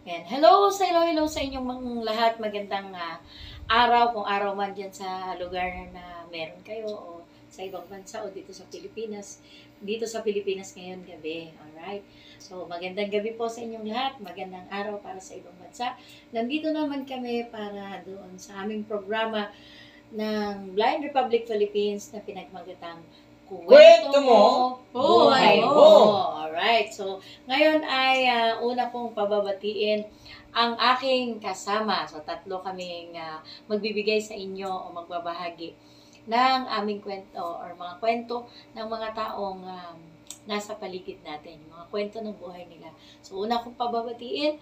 And hello sa inyong mga lahat. Magandang araw, kung araw man dyan sa lugar na meron kayo o sa ibang bansa o dito sa Pilipinas. Dito sa Pilipinas ngayon gabi. Alright? So, magandang gabi po sa inyong lahat. Magandang araw para sa ibang bansa. Nandito naman kami para doon sa aming programa ng Blind Republic Philippines na pinagmagatang Kwento mo, buhay buhay mo. mo. Alright, so ngayon ay una kong pababatiin ang aking kasama. So tatlo kaming magbibigay sa inyo o magbabahagi ng aming kwento or mga kwento ng mga taong nasa paligid natin. Mga kwento ng buhay nila. So una kong pababatiin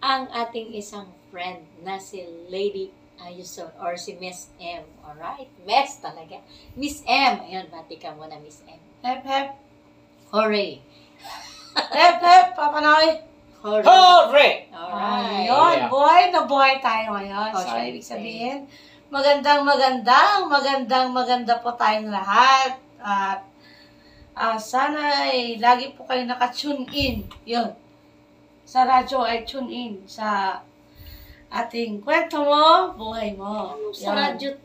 ang ating isang friend na si Lady or si Miss M. Alright? Miss talaga. Miss M. Ayun, bati ka muna, Miss M. Hep, hep. Hooray. Hep, hep, Papanoy. Hooray. Hooray! Alright. Ayun, Yeah. buhay na buhay tayo ngayon. Oh, So, syempre. ibig sabihin, maganda po tayong lahat. At sana ay lagi po kayo naka-tune in. Yun. Sa radyo ay tune in sa ating kwento mo, buhay mo. Sa Yan. radyo,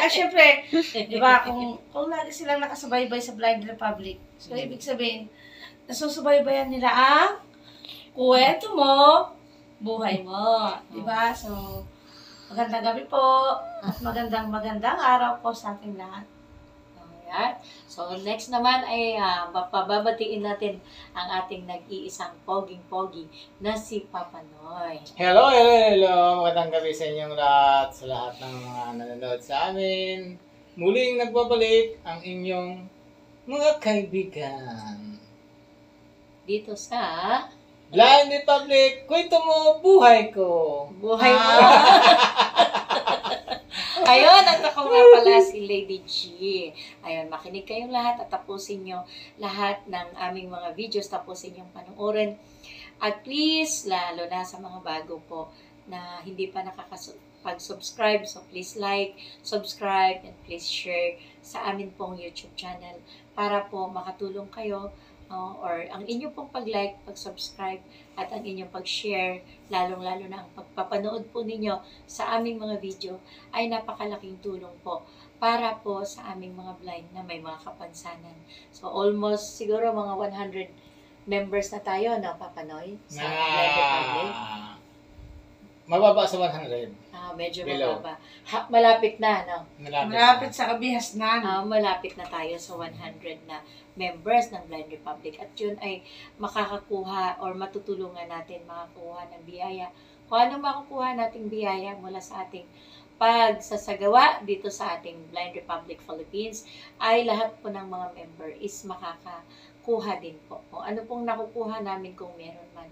Siyempre, di ba, kung lagi silang nakasubaybay sa Blind Republic, so ibig sabihin, nasusubaybayan nila ang kwento mo, buhay mo. Di ba? So, magandang gabi po, at magandang araw po sa ating lahat. Alright. So, next naman ay pababatiin natin ang ating nag-iisang poging-pogi na si Papa Noy. Hello. Magandang gabi sa inyong lahat, sa lahat ng mga nanonood sa amin. Muling nagbabalik ang inyong mga kaibigan. Dito sa Blind Republic, kwento mo, buhay ko. buhay mo. Ayun, at ako nga pala si Lady G. Ayun, makinig kayong lahat at tapusin nyo lahat ng aming mga videos, tapusin yung panoorin. At please, lalo na sa mga bago po na hindi pa nakakapag-subscribe, so please like, subscribe, and please share sa amin pong YouTube channel para po makatulong kayo or ang inyong pong pag-like, pag-subscribe, at ang inyong pag-share, lalong-lalo na ang pagpapanood po ninyo sa aming mga video ay napakalaking tulong po para po sa aming mga blind na may mga kapansanan. So almost siguro mga 100 members na tayo, no, Papa Noy? Sa Blind Republic. Mababa sa 100. Medyo Below. mababa. Malapit na, no? Malapit sa kabihasnan. Malapit na tayo sa 100 na members ng Blind Republic at yun ay makakakuha or matutulungan natin makakuha ng biyaya. Kung ano makukuha nating biyaya mula sa ating pagsasagawa dito sa ating Blind Republic Philippines ay lahat po ng mga member is makakakuha din po. Kung ano pong nakukuha namin kung meron man,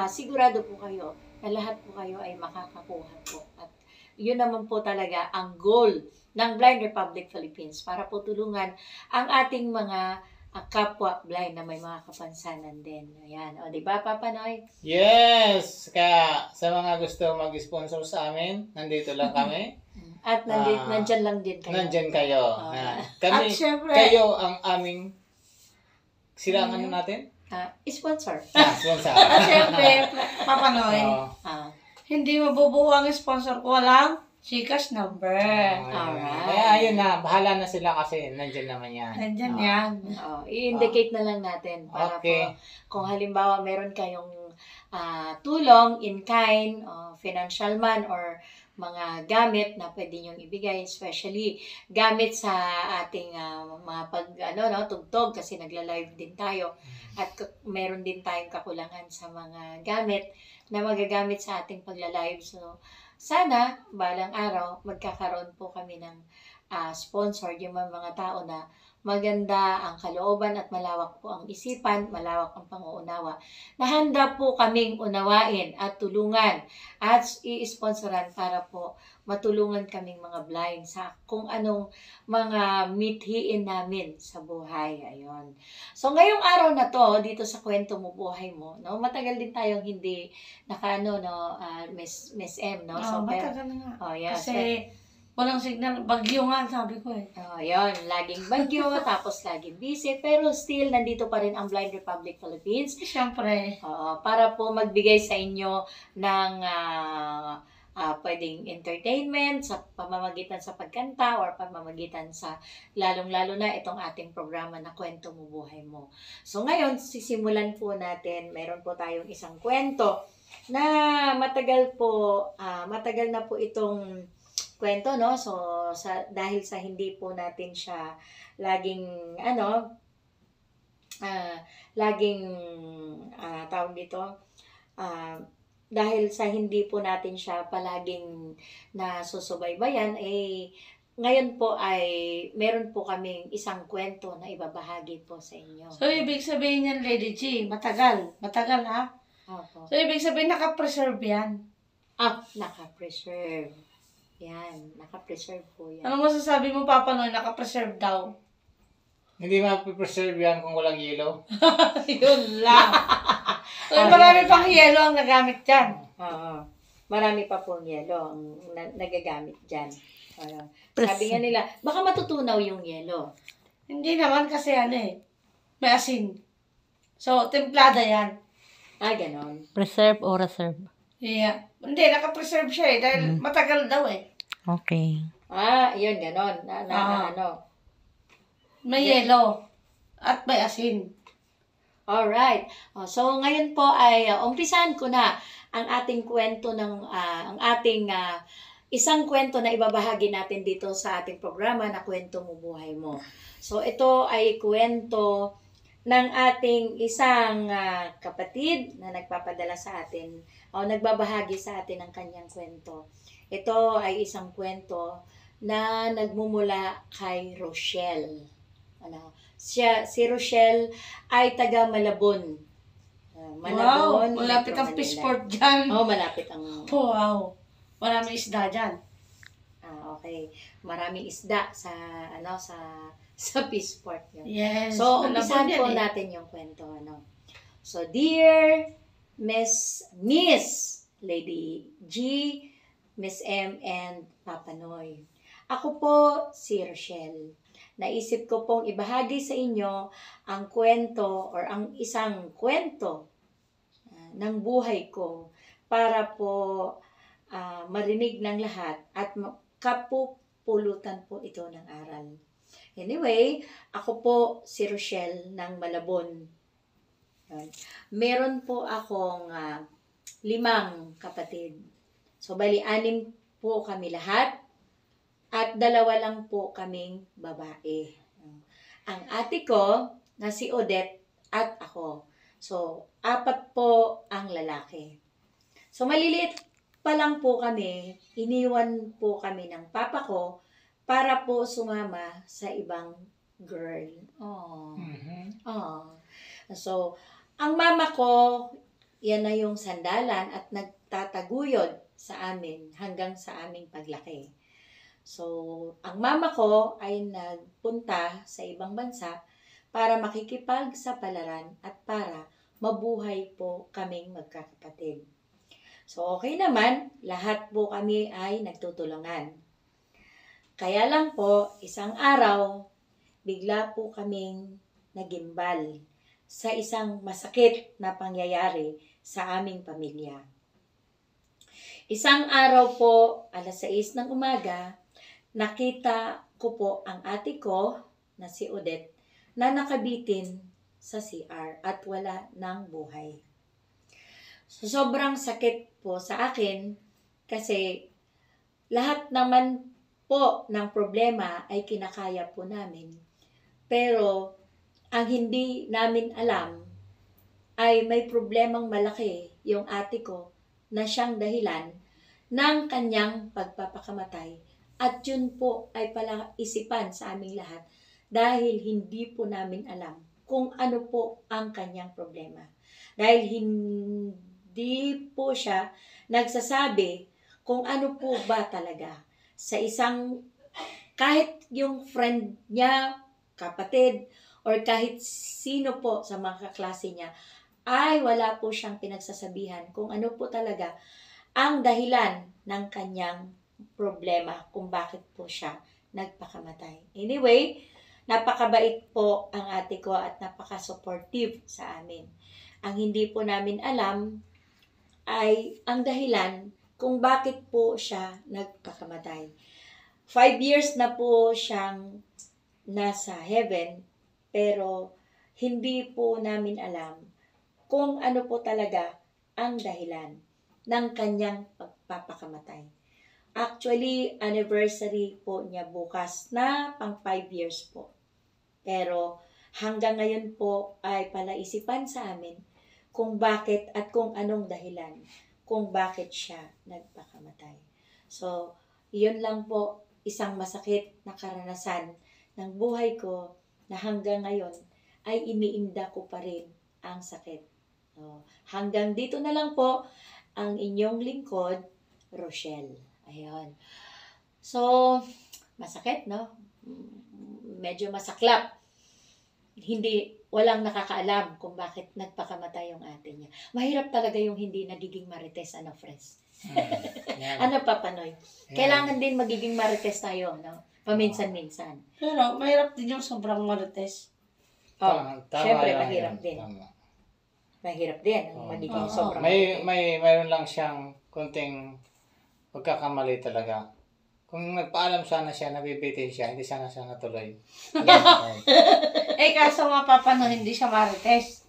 sigurado po kayo na lahat po kayo ay makakakuha po. At yun naman po talaga ang goal ng Blind Republic Philippines para po tulungan ang ating mga kapwa blind na may mga kapansanan din. Ayan. O, di ba, Papa Noy? Yes! Kaya sa mga gusto mag-sponsor sa amin, nandito lang kami. At nandyan lang din kayo. Nandyan kayo. At Kami, syempre, kayo ang aming sila ang ano natin? Sponsor. Sponsor. At syempre, Papanoy, Oo. hindi mabubuo ang sponsor ko walang Gcash number. Alright. Kaya ayun na, bahala na sila kasi nandyan naman yan. Nandyan yan. I-indicate na lang natin para Okay. po kung halimbawa meron kayong tulong in kind, financial man or mga gamit na pwede nyong ibigay, especially gamit sa ating mga tugtog kasi nagla-live din tayo at meron din tayong kakulangan sa mga gamit na magagamit sa ating pagla-live. So, sana, balang araw, magkakaroon po kami ng sponsor, yung mga tao na maganda ang kalooban at malawak po ang isipan, malawak ang panguunawa. Nahanda po kaming unawain at tulungan at i-sponsoran para po matulungan kaming mga blind sa kung anong mga mithiin namin sa buhay. Ayun. So ngayong araw na to, dito sa Kwento Mo Buhay Mo, no, matagal din tayong hindi Miss M, no? So, Matagal na nga. yeah, Kasi Walang signal. Bagyo nga, sabi ko eh. Yun, laging bagyo, tapos laging busy, pero still, nandito pa rin ang Blind Republic Philippines. Siyempre. Para po magbigay sa inyo ng pwedeng entertainment sa pamamagitan sa pagkanta or pamamagitan sa lalong-lalo na itong ating programa na Kwento Mo Buhay Mo. So ngayon, sisimulan po natin, meron po tayong isang kwento na matagal na po itong kwento, no? So, dahil sa hindi po natin siya laging, tawag dito, dahil sa hindi po natin siya palaging nasusubaybayan, ngayon po ay meron po kaming isang kwento na ibabahagi po sa inyo. So, ibig sabihin yan, Lady G, matagal. Matagal, ha? Opo. So, ibig sabihin, naka-preserve yan. Naka-preserve. Yan, naka-preserve po yan. Ano masasabi mo, Papa Noy, naka-preserve daw? Hindi ma-preserve yan kung walang yelo. Yun lang. So, marami pang yelo ang nagamit dyan. Marami pa pong yelo ang nagagamit dyan. Sabi nga nila, baka matutunaw yung yelo. Hindi naman kasi may asin. So, templada yan. Ganon. Preserve or reserve? Yeah. Hindi, naka-preserve siya dahil matagal daw Okay. Yun, ganon. May yelo at may asin. Alright. So, ngayon po ay umpisahan ko na ang ating kwento isang kwento na ibabahagi natin dito sa ating programa na Kwento Mo Buhay Mo. So, ito ay kwento ng ating isang kapatid na nagpapadala sa atin o nagbabahagi sa atin ng kanyang kwento. Ito ay isang kwento na nagmumula kay Rochelle. Si Rochelle ay taga Malabon. Wow, malapit ang Peaceport dyan. Malapit ang... Wow, maraming isda dyan. Okay. Maraming isda sa Peaceport yun. Yes. So, umpisahan po natin yung kwento. So, dear Miss Lady G, Miss M, and Papa Noy. Ako po si Rochelle. Naisip ko pong ibahagi sa inyo ang kwento or ang isang kwento ng buhay ko para po marinig ng lahat at kapupulutan po ito ng aral. Anyway, ako po si Rochelle ng Malabon. Meron po akong 5 kapatid. So, bali, 6 po kami lahat at 2 lang po kaming babae. Ang ate ko na si Odette at ako. So, 4 po ang lalaki. So, maliliit pa lang po kami, iniwan po kami ng papa ko para po sumama sa ibang girl. So, ang mama ko, yan na yung sandalan at nagtataguyod sa amin hanggang sa aming paglaki. So, ang mama ko ay nagpunta sa ibang bansa para makikipagsapalaran at para mabuhay po kaming magkakapatid. So, okay naman, lahat po kami ay nagtutulungan. Kaya lang po, isang araw, bigla po kaming nagimbal sa isang masakit na pangyayari sa aming pamilya. Isang araw po, 6:00 ng umaga, nakita ko po ang ate ko na si Odette na nakabitin sa CR at wala ng buhay. So, sobrang sakit po sa akin kasi lahat naman po ng problema ay kinakaya po namin. Pero ang hindi namin alam ay may problemang malaki yung ate ko na siyang dahilan ng kanyang pagpapakamatay. At yun po ay palaisipan sa aming lahat dahil hindi po namin alam kung ano po ang kanyang problema. Dahil hindi po siya nagsasabi kung ano po ba talaga sa isang, kahit yung friend niya, kapatid, or kahit sino po sa mga kaklase niya, ay wala po siyang pinagsasabihan kung ano po talaga ang dahilan ng kanyang problema kung bakit po siya nagpakamatay. Anyway, napakabait po ang ate ko at napaka-supportive sa amin. Ang hindi po namin alam ay ang dahilan kung bakit po siya nagpakamatay. 5 years na po siyang nasa heaven, pero hindi po namin alam kung ano po talaga ang dahilan ng kanyang pagpapakamatay. Actually, anniversary po niya bukas na pang 5 years po. Pero hanggang ngayon po ay palaisipan sa amin kung bakit at kung anong dahilan kung bakit siya nagpakamatay. So, yun lang po, isang masakit na karanasan ng buhay ko na hanggang ngayon ay iniinda ko pa rin ang sakit. So, hanggang dito na lang po ang inyong lingkod, Rochelle. Ayun. So, masakit, no? Medyo masaklap. Walang nakakaalam kung bakit nagpakamatay yung ate niya. Mahirap talaga yung hindi nagiging marites, friends. Yan. Ano, Papanoy? Yan. Kailangan din magiging marites tayo, no? Paminsan-minsan. Pero mahirap din yung sobrang marites. Oh, Tama syempre, lang mahirap yan. din. Tama. Mahirap din ang Oo. magiging Oo. sobrang Mayroon lang siyang konting pagkakamali talaga. Kung nagpaalam sana siya, nabibitin siya, hindi sana siya natuloy. Kaso nga papano, hindi siya marites.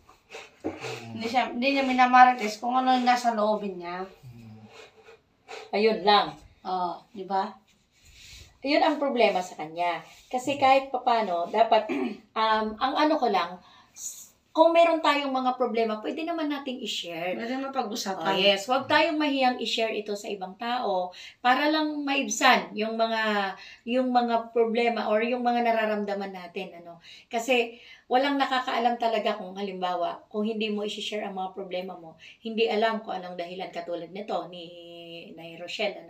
Hindi niya minamarites kung ano yung nasa loobin niya. Ayun lang. Di ba? Yun ang problema sa kanya. Kasi kahit papano, dapat, ang ano ko lang, kung meron tayong mga problema, pwede naman nating i-share. Pwede mo Oh, pag-usapan. yes, huwag tayong mahiyang i-share ito sa ibang tao para lang maibsan yung mga problema or yung mga nararamdaman natin, Kasi walang nakakaalam talaga kung halimbawa, kung hindi mo i-share ang mga problema mo, hindi alam kung anong dahilan katulad nito ni Rochelle,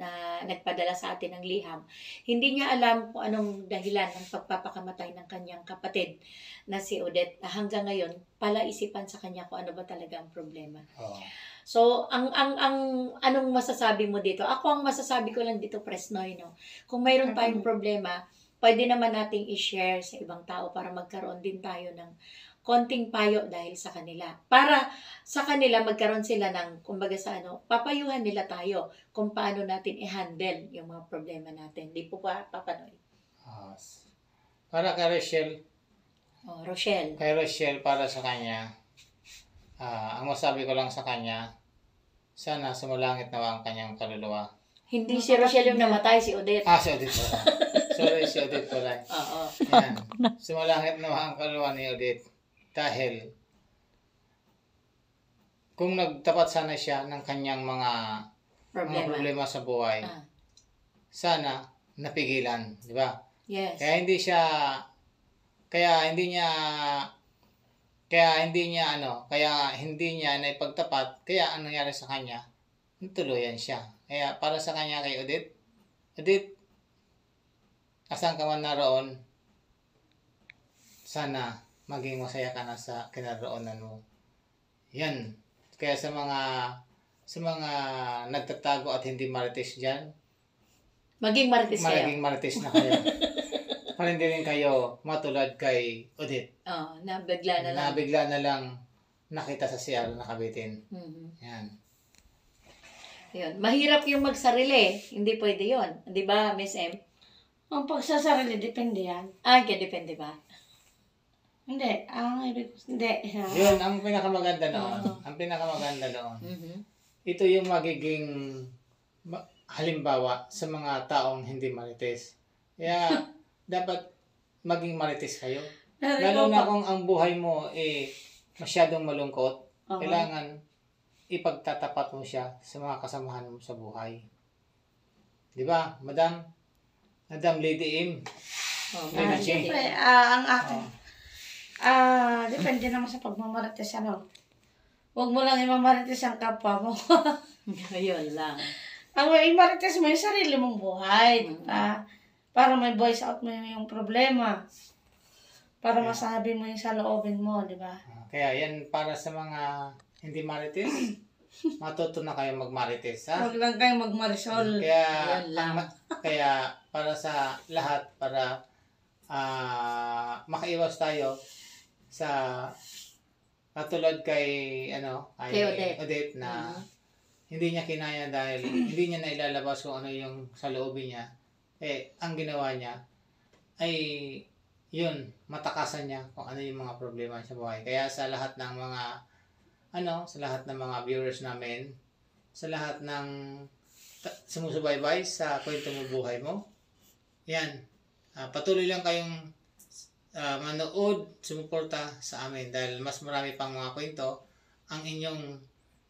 na nagpadala sa atin ng liham. Hindi niya alam kung anong dahilan ng pagpapakamatay ng kanyang kapatid na si Odette. Hanggang ngayon, palaisipan sa kanya kung ano ba talaga ang problema. Oo. So, anong masasabi mo dito? Ako, ang masasabi ko lang dito, Presnoy, kung mayroon tayong problema, pwede naman nating i-share sa ibang tao para magkaroon din tayo ng konting payo dahil sa kanila. Para sa kanila, magkaroon sila ng, kumbaga papayuhan nila tayo kung paano natin i-handle yung mga problema natin. Di po ba, Papanoy? Para kay Rochelle, Rochelle. para sa kanya, ang masabi ko lang sa kanya, sana sumulangit nawa ang kanyang kaluluwa. Hindi si Rochelle yung namatay, si Odette. Si Odette pala. Sorry, si Odette pala. Oo. Yan. Sumulangit nawa ang kaluluwa ni Odette. Dahil, kung nagtapat sana siya ng kanyang mga problema sa buhay, sana napigilan, di ba? Yes. Kaya hindi niya naipagtapat, kaya ang nangyari sa kanya, tuluyan siya. Kaya para sa kanya kay Odette, asan ka man naroon, sana maging masaya ka na sa kinaroonan mo. Yan. Kaya sa mga nagtatago at hindi marites diyan, Maging marites kayo. maging marites na kayo. Para hindi rin kayo matulad kay Odette. Nabigla na lang. Nabigla na lang nakita sa CR nakabitin. Mhm. Yan. Yun. Mahirap yung magsarili. Hindi pwede yun. Di ba, Miss M? Ang pagsasarili, depende yan. Depende ba? Hindi. Hindi. Yun, ang pinakamaganda noon. Ang pinakamaganda noon. Mhm. Ito yung magiging halimbawa sa mga taong hindi marites. Kaya, dapat maging marites kayo. Lalo na kung ang buhay mo masyadong malungkot, kailangan ipagtatapat mo siya sa mga kasamahan mo sa buhay. Di ba, Madam Lady M? Siyempre, ang akin, depende naman sa pagmamarites, Huwag mo lang imamarites ang kapwa mo. Ayun lang. Ang imarites mo yung sarili mong buhay, para may voice out mo yung problema. Para masabi mo yung sa loobin mo, di ba? Kaya yan para sa mga hindi marites, matuto na kayo magmarites, ha? Huwag lang kayo magmarisol. Kaya, Yun lang. kaya para sa lahat, para makaiwas tayo sa katulad kay Kay Odette. Odette na hindi niya kinaya dahil hindi niya nailalabas kung ano yung sa loobin niya. Ang ginawa niya ay yun, matakasan niya kung ano yung mga problema sa buhay. Kaya sa lahat ng mga sa lahat ng mga viewers namin, sa lahat ng sumusubaybay sa Kwento Mo Buhay Mo, yan, patuloy lang kayong manood, sumuporta sa amin dahil mas marami pang mga kwento ang inyong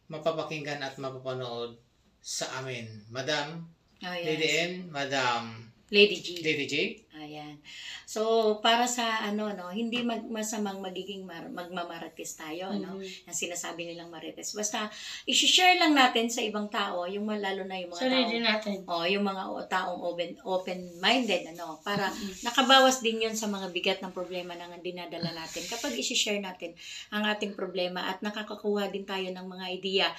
mapapakinggan at mapapanood sa amin. Madam, Lady N, Madam Lady G. Lady J. Ayan. So, para sa hindi masamang magiging magmamarites tayo, ang sinasabi nilang marites. Basta, i-share lang natin sa ibang tao, yung lalo na yung mga Sarili natin. yung mga taong open-minded, para nakabawas din yun sa mga bigat ng problema na dinadala natin. Kapag i-share natin ang ating problema at nakakakuha din tayo ng mga idea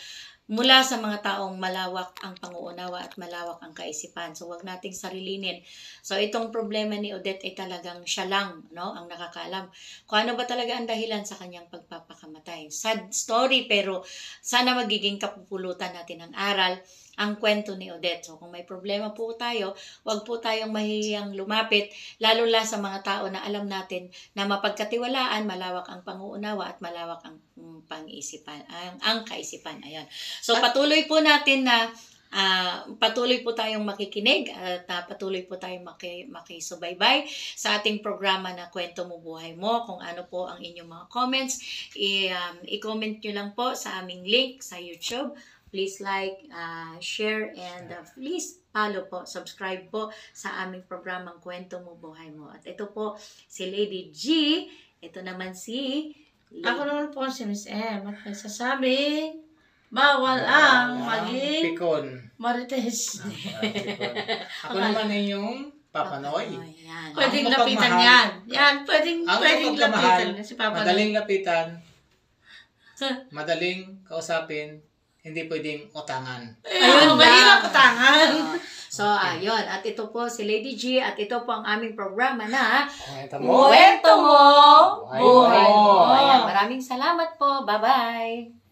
mula sa mga taong malawak ang panguunawa at malawak ang kaisipan. So, wag nating sarilinin. So, itong problema ni Odette ay talagang siya lang, ang nakakaalam. Kung ano ba talaga ang dahilan sa kanyang pagpapakamatay. Sad story, pero sana magiging kapupulutan natin ng aral ang kwento ni Odette. So, kung may problema po tayo, wag po tayong mahihiyang lumapit, lalo na sa mga tao na alam natin na mapagkatiwalaan, malawak ang panguunawa at malawak ang pang-isipan, ang kaisipan. Ayan. So, patuloy po natin na patuloy po tayong makikinig at patuloy po tayong makisubaybay sa ating programa na Kwento Mo Buhay Mo. Kung ano po ang inyong mga comments, i-comment nyo lang po sa aming link sa YouTube. Please like, share, and please follow po, subscribe po sa aming programang Kwento Mo Buhay Mo. At ito po si Lady G, ito naman si Ako naman po si Miss M. At may sasabing, bawal ang maging Pikon. marites. Pikon. Ako naman ay yung Papa Noy. Ayan. Pwedeng Ang lapitan mapagmahal. yan. Yan, pwedeng Pagmamahal, lapitan. Si Papa madaling lapitan, madaling kausapin, hindi pwedeng utangan. Ayun, mahirap utangan. So, ayun. At ito po si Lady G at ito po ang aming programa na Kwento mo. Kwento Mo Buhay Buhay Mo. Mo. Ayan, maraming salamat po. Bye-bye.